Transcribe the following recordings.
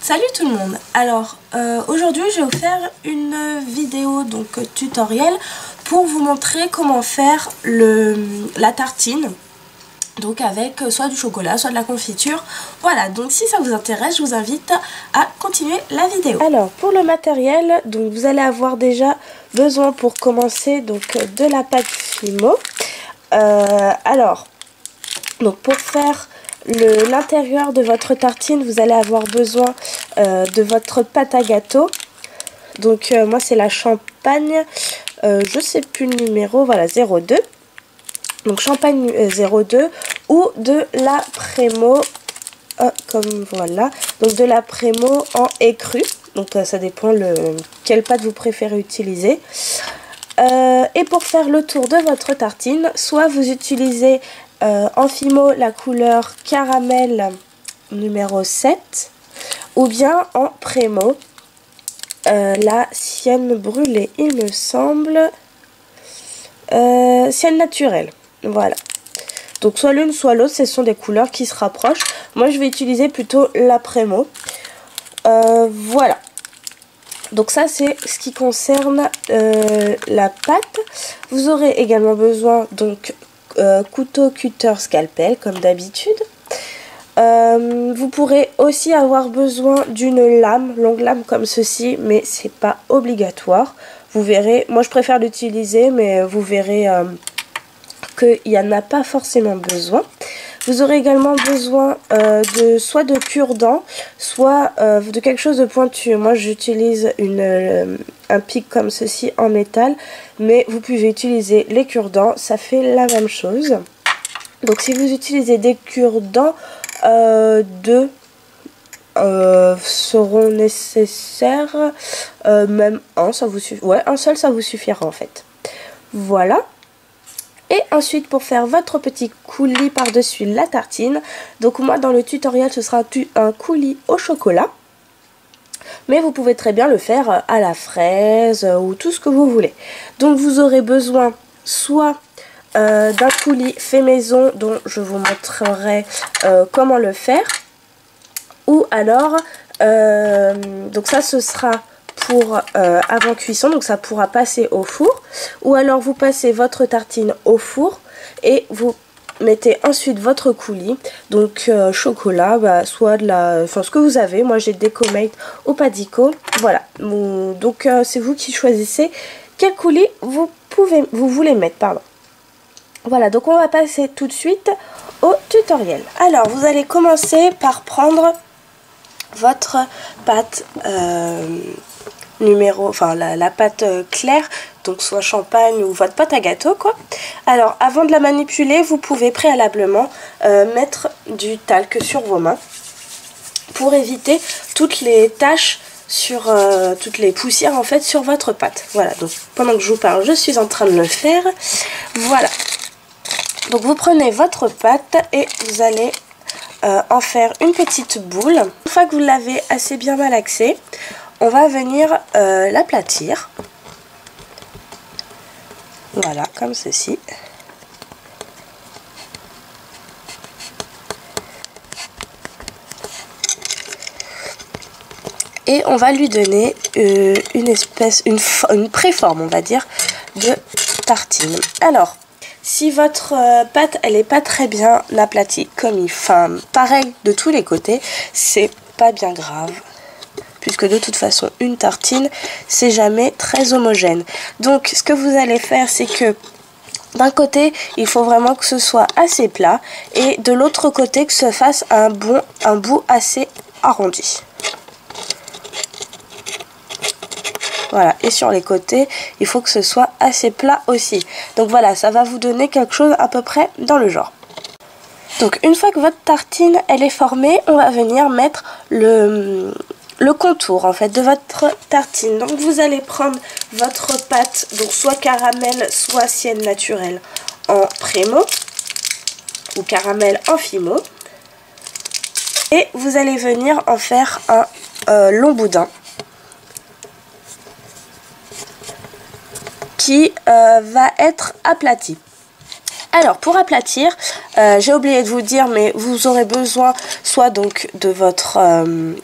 Salut tout le monde. Alors aujourd'hui je vais vous faire une vidéo tutoriel pour vous montrer comment faire la tartine, donc avec soit du chocolat soit de la confiture. Voilà, donc si ça vous intéresse, je vous invite à continuer la vidéo. Alors pour le matériel, donc vous allez avoir déjà besoin pour commencer de la pâte Fimo. Donc pour faire l'intérieur de votre tartine, vous allez avoir besoin de votre pâte à gâteau. Donc moi c'est la Champagne, je sais plus le numéro, voilà 02. Donc Champagne 02 ou de la Prémo, comme voilà, donc de la Prémo en écru. Donc ça dépend quelle pâte vous préférez utiliser. Et pour faire le tour de votre tartine, soit vous utilisez en Fimo la couleur caramel numéro 7, ou bien en Prémo la Sienne brûlée, il me semble, Sienne naturelle. Voilà. Donc soit l'une soit l'autre, ce sont des couleurs qui se rapprochent. Moi je vais utiliser plutôt la Prémo. Voilà. Donc ça c'est ce qui concerne la pâte. Vous aurez également besoin couteau, cutter, scalpel comme d'habitude. Vous pourrez aussi avoir besoin d'une lame, longue lame comme ceci, mais c'est pas obligatoire. Vous verrez, moi je préfère l'utiliser, mais vous verrez qu'il n'y en a pas forcément besoin. Vous aurez également besoin soit de cure-dent, soit de quelque chose de pointu. Moi j'utilise un pic comme ceci en métal, mais vous pouvez utiliser les cure-dents, ça fait la même chose. Donc si vous utilisez des cure-dents, deux seront nécessaires, même un, ça vous suffit. Ouais, un seul ça vous suffira en fait. Voilà. Et ensuite pour faire votre petit coulis par-dessus la tartine, donc moi dans le tutoriel ce sera un coulis au chocolat. Mais vous pouvez très bien le faire à la fraise ou tout ce que vous voulez. Donc vous aurez besoin soit d'un coulis fait maison dont je vous montrerai comment le faire. Ou alors, donc ça ce sera pour avant cuisson, donc ça pourra passer au four. Ou alors vous passez votre tartine au four et vous mettez ensuite votre coulis, donc chocolat, soit de la, enfin ce que vous avez. Moi j'ai Decomate au Padico, voilà. Donc c'est vous qui choisissez quel coulis vous voulez mettre, pardon. Voilà, donc on va passer tout de suite au tutoriel. Alors vous allez commencer par prendre votre pâte la pâte claire, donc soit champagne ou votre pâte à gâteau quoi. Alors avant de la manipuler, vous pouvez préalablement mettre du talc sur vos mains pour éviter toutes les taches sur toutes les poussières en fait sur votre pâte. Voilà, donc pendant que je vous parle, je suis en train de le faire. Voilà. Donc vous prenez votre pâte et vous allez en faire une petite boule. Une fois que vous l'avez assez bien malaxée, on va venir l'aplatir. Voilà, comme ceci. Et on va lui donner une préforme, on va dire, de tartine. Alors, si votre pâte elle est pas très bien aplatie, pareil de tous les côtés, c'est pas bien grave, puisque de toute façon une tartine c'est jamais très homogène. Donc ce que vous allez faire, c'est que d'un côté il faut vraiment que ce soit assez plat et de l'autre côté que se fasse un bout assez arrondi. Voilà, et sur les côtés, il faut que ce soit assez plat aussi. Donc voilà, ça va vous donner quelque chose à peu près dans le genre. Donc une fois que votre tartine elle est formée, on va venir mettre le contour en fait de votre tartine. Donc vous allez prendre votre pâte, donc soit caramel, soit Sienne naturelle en Prémo ou caramel en Fimo. Et vous allez venir en faire un long boudin qui va être aplati. Alors pour aplatir, j'ai oublié de vous dire, mais vous aurez besoin soit donc de votre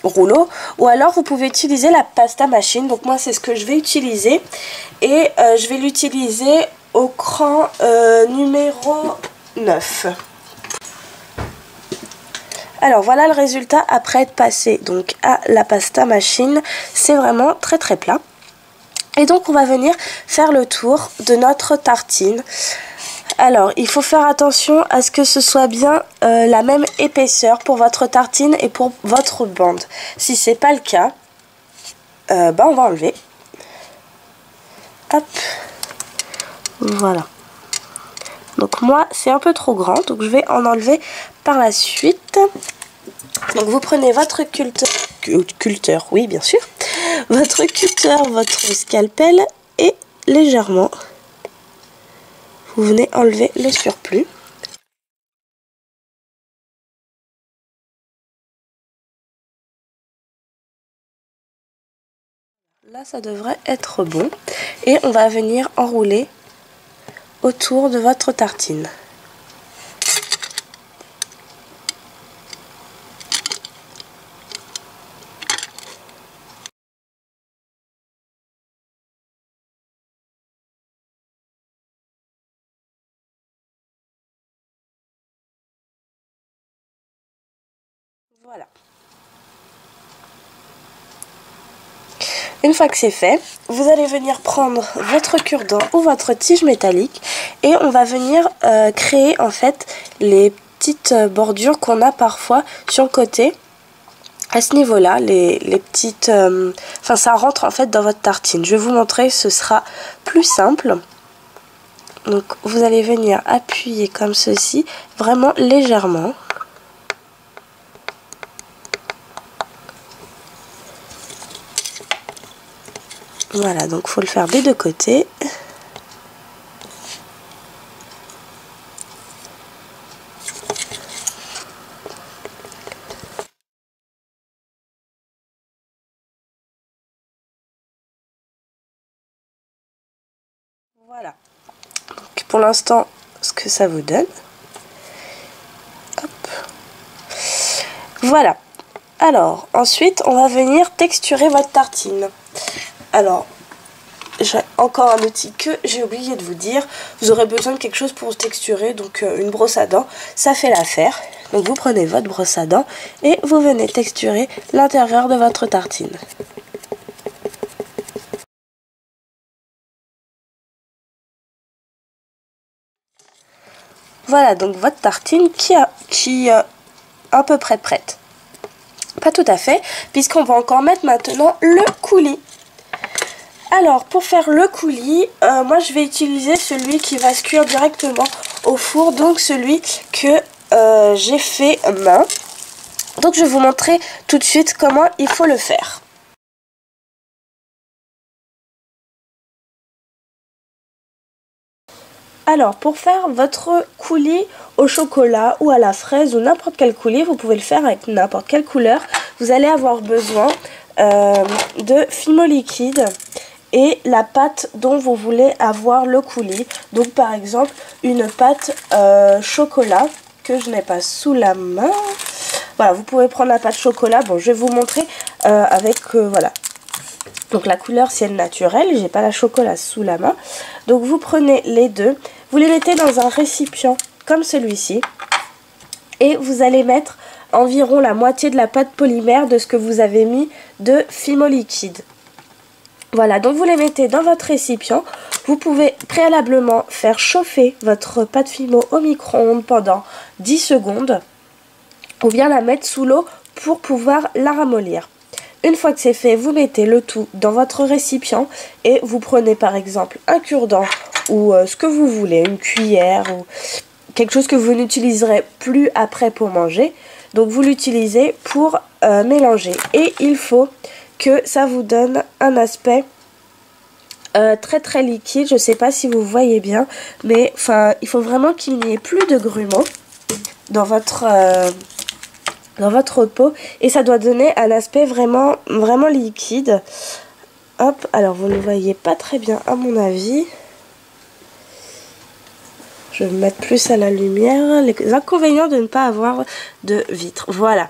rouleau, ou alors vous pouvez utiliser la pasta machine. Donc moi c'est ce que je vais utiliser, et je vais l'utiliser au cran numéro 9. Alors voilà le résultat après être passé donc à la pasta machine. C'est vraiment très très plat. Et donc on va venir faire le tour de notre tartine. Alors, il faut faire attention à ce que ce soit bien la même épaisseur pour votre tartine et pour votre bande. Si c'est pas le cas, on va enlever. Hop, voilà. Donc moi, c'est un peu trop grand, donc je vais en enlever par la suite. Donc vous prenez votre culteur, oui bien sûr, votre cutter, votre scalpel et légèrement vous venez enlever le surplus. Là, ça devrait être bon. Et on va venir enrouler autour de votre tartine. Voilà. Une fois que c'est fait, vous allez venir prendre votre cure-dent ou votre tige métallique et on va venir créer en fait les petites bordures qu'on a parfois sur le côté. À ce niveau-là, les petites... Enfin, ça rentre en fait dans votre tartine. Je vais vous montrer, ce sera plus simple. Donc, vous allez venir appuyer comme ceci, vraiment légèrement. Voilà, donc il faut le faire des deux côtés. Voilà. Donc pour l'instant, ce que ça vous donne. Hop. Voilà. Alors, ensuite, on va venir texturer votre tartine. Alors, j'ai encore un outil que j'ai oublié de vous dire. Vous aurez besoin de quelque chose pour texturer, donc une brosse à dents, ça fait l'affaire. Donc vous prenez votre brosse à dents et vous venez texturer l'intérieur de votre tartine. Voilà donc votre tartine qui est à peu près prête. Pas tout à fait, puisqu'on va encore mettre maintenant le coulis. Alors pour faire le coulis, moi je vais utiliser celui qui va se cuire directement au four, donc celui que j'ai fait main. Donc je vais vous montrer tout de suite comment il faut le faire. Alors pour faire votre coulis au chocolat ou à la fraise ou n'importe quel coulis, vous pouvez le faire avec n'importe quelle couleur. Vous allez avoir besoin de fimo liquide et la pâte dont vous voulez avoir le coulis. Donc par exemple une pâte chocolat que je n'ai pas sous la main. Voilà, vous pouvez prendre la pâte chocolat. Bon, je vais vous montrer avec voilà. Donc la couleur ciel naturel, j'ai pas la chocolat sous la main. Donc vous prenez les deux, vous les mettez dans un récipient comme celui-ci et vous allez mettre environ la moitié de la pâte polymère de ce que vous avez mis de fimo liquide. Voilà, donc vous les mettez dans votre récipient. Vous pouvez préalablement faire chauffer votre pâte fimo au micro-ondes pendant 10 secondes ou bien la mettre sous l'eau pour pouvoir la ramollir. Une fois que c'est fait, vous mettez le tout dans votre récipient et vous prenez par exemple un cure-dent ou ce que vous voulez, une cuillère ou quelque chose que vous n'utiliserez plus après pour manger. Donc vous l'utilisez pour mélanger et il faut que ça vous donne un aspect très très liquide. Je ne sais pas si vous voyez bien, mais enfin il faut vraiment qu'il n'y ait plus de grumeaux dans votre pot et ça doit donner un aspect vraiment liquide. Hop, alors vous ne voyez pas très bien à mon avis. Je vais me mettre plus à la lumière. Les inconvénients de ne pas avoir de vitre. Voilà.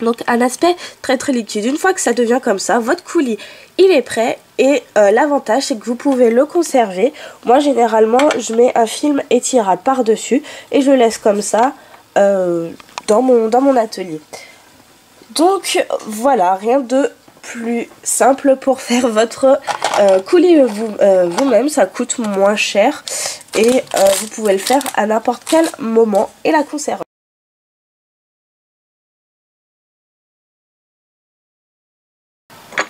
Donc un aspect très très liquide. Une fois que ça devient comme ça, votre coulis il est prêt. Et l'avantage c'est que vous pouvez le conserver. Moi généralement je mets un film étirable par dessus. Et je le laisse comme ça dans mon atelier. Donc voilà, rien de plus simple pour faire votre coulis vous-même. Ça coûte moins cher. Et vous pouvez le faire à n'importe quel moment et la conserver.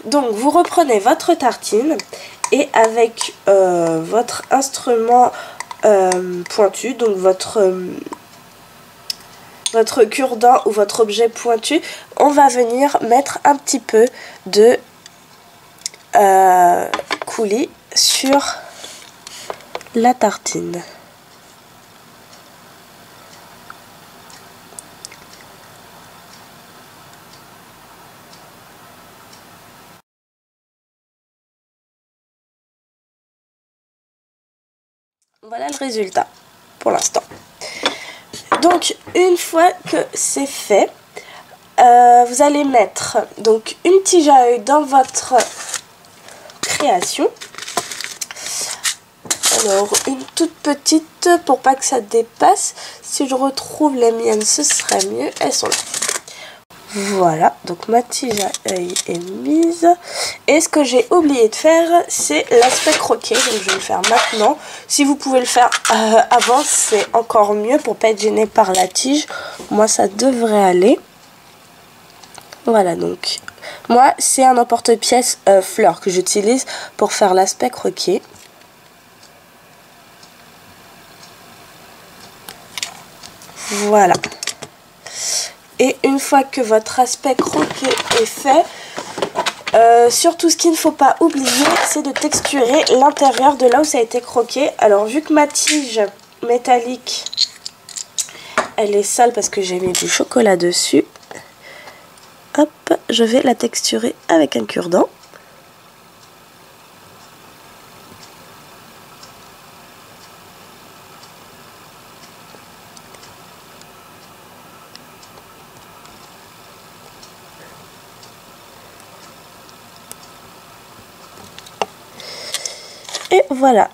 Donc vous reprenez votre tartine et avec votre instrument pointu, donc votre cure-dent ou votre objet pointu, on va venir mettre un petit peu de coulis sur la tartine. Voilà le résultat pour l'instant. Donc une fois que c'est fait, vous allez mettre donc une tige à œil dans votre création. Alors une toute petite pour pas que ça dépasse. Si je retrouve les miennes ce serait mieux. Elles sont là. Voilà, donc ma tige à œil est mise. Et ce que j'ai oublié de faire, c'est l'aspect croqué. Donc je vais le faire maintenant. Si vous pouvez le faire avant, c'est encore mieux pour pas être gêné par la tige. Moi, ça devrait aller. Voilà, donc moi, c'est un emporte-pièce fleur que j'utilise pour faire l'aspect croqué. Voilà. Et une fois que votre aspect croqué est fait, surtout ce qu'il ne faut pas oublier, c'est de texturer l'intérieur de là où ça a été croqué. Alors vu que ma tige métallique, elle est sale parce que j'ai mis du chocolat dessus, hop, je vais la texturer avec un cure-dent. Et voilà.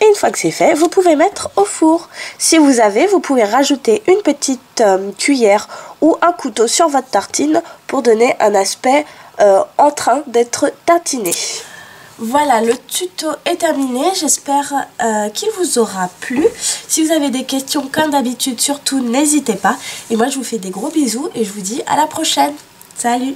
Et une fois que c'est fait, vous pouvez mettre au four. Si vous avez, vous pouvez rajouter une petite cuillère ou un couteau sur votre tartine pour donner un aspect en train d'être tartiné. Voilà, le tuto est terminé. J'espère qu'il vous aura plu. Si vous avez des questions, comme d'habitude, surtout n'hésitez pas. Et moi, je vous fais des gros bisous et je vous dis à la prochaine. Salut!